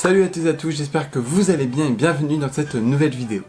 Salut à toutes et à tous, j'espère que vous allez bien et bienvenue dans cette nouvelle vidéo.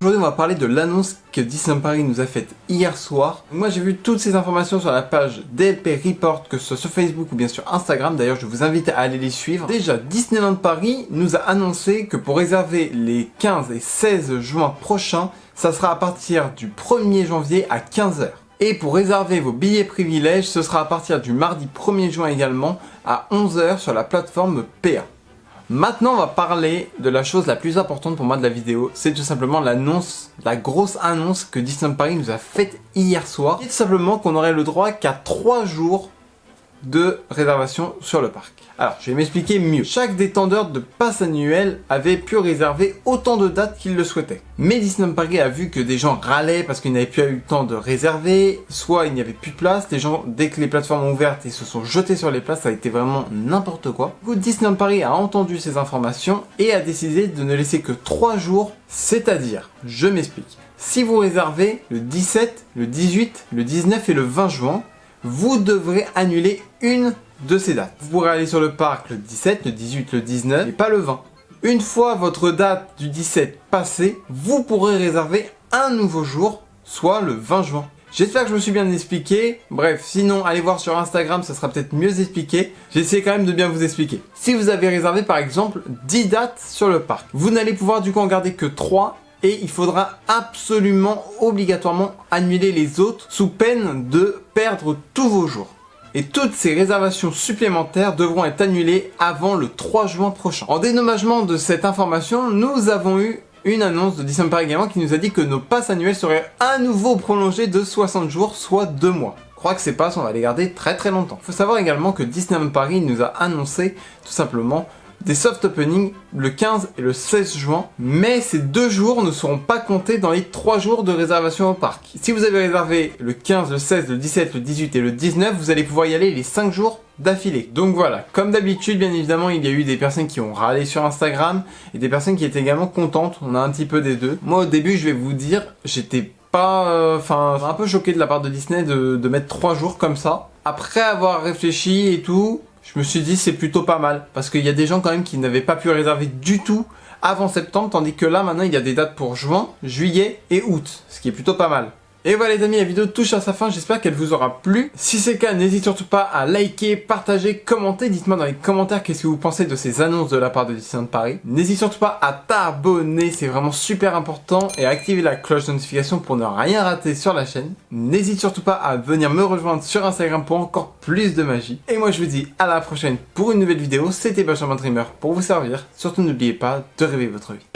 Aujourd'hui on va parler de l'annonce que Disneyland Paris nous a faite hier soir. Moi j'ai vu toutes ces informations sur la page DLP Report, que ce soit sur Facebook ou bien sur Instagram. D'ailleurs je vous invite à aller les suivre. Déjà Disneyland Paris nous a annoncé que pour réserver les 15 et 16 juin prochains, ça sera à partir du 1er janvier à 15 h. Et pour réserver vos billets privilèges, ce sera à partir du mardi 1er juin également à 11 h sur la plateforme PA. Maintenant on va parler de la chose la plus importante pour moi de la vidéo, c'est tout simplement l'annonce, la grosse annonce que Disneyland Paris nous a faite hier soir. Et tout simplement qu'on aurait le droit qu'à 3 jours de réservation sur le parc. Alors je vais m'expliquer mieux. Chaque détenteur de pass annuel avait pu réserver autant de dates qu'il le souhaitait. Mais Disneyland Paris a vu que des gens râlaient parce qu'ils n'avaient plus eu le temps de réserver, soit il n'y avait plus de place, les gens dès que les plateformes ont ouvert, ils se sont jetés sur les places, ça a été vraiment n'importe quoi. Du coup Disneyland Paris a entendu ces informations et a décidé de ne laisser que 3 jours, c'est-à-dire, je m'explique. Si vous réservez le 17, le 18, le 19 et le 20 juin, vous devrez annuler une de ces dates. Vous pourrez aller sur le parc le 17, le 18, le 19 et pas le 20. Une fois votre date du 17 passée, vous pourrez réserver un nouveau jour, soit le 20 juin. J'espère que je me suis bien expliqué. Bref, sinon allez voir sur Instagram, ça sera peut-être mieux expliqué. J'essaie quand même de bien vous expliquer. Si vous avez réservé par exemple 10 dates sur le parc, vous n'allez pouvoir du coup en garder que 3. Et il faudra absolument, obligatoirement annuler les autres sous peine de perdre tous vos jours. Et toutes ces réservations supplémentaires devront être annulées avant le 3 juin prochain. En dédommagement de cette information, nous avons eu une annonce de Disneyland Paris également qui nous a dit que nos passes annuelles seraient à nouveau prolongées de 60 jours, soit 2 mois. Je crois que ces passes, on va les garder très très longtemps. Il faut savoir également que Disneyland Paris nous a annoncé tout simplement des soft openings le 15 et le 16 juin, mais ces 2 jours ne seront pas comptés dans les 3 jours de réservation au parc. Si vous avez réservé le 15, le 16, le 17, le 18 et le 19, vous allez pouvoir y aller les 5 jours d'affilée. Donc voilà, comme d'habitude, bien évidemment, il y a eu des personnes qui ont râlé sur Instagram et des personnes qui étaient également contentes. On a un petit peu des deux. Moi, au début, je vais vous dire, j'étais pas... un peu choqué de la part de Disney de mettre 3 jours comme ça. Après avoir réfléchi et tout, je me suis dit c'est plutôt pas mal, parce qu'il y a des gens quand même qui n'avaient pas pu réserver du tout avant septembre, tandis que là maintenant il y a des dates pour juin, juillet et août, ce qui est plutôt pas mal. Et voilà les amis, la vidéo touche à sa fin, j'espère qu'elle vous aura plu. Si c'est le cas, n'hésitez surtout pas à liker, partager, commenter, dites-moi dans les commentaires qu'est-ce que vous pensez de ces annonces de la part de Disneyland Paris. N'hésitez surtout pas à t'abonner, c'est vraiment super important, et à activer la cloche de notification pour ne rien rater sur la chaîne. N'hésitez surtout pas à venir me rejoindre sur Instagram pour encore plus de magie. Et moi je vous dis à la prochaine pour une nouvelle vidéo, c'était Benjamin Dreamer pour vous servir. Surtout n'oubliez pas de rêver votre vie.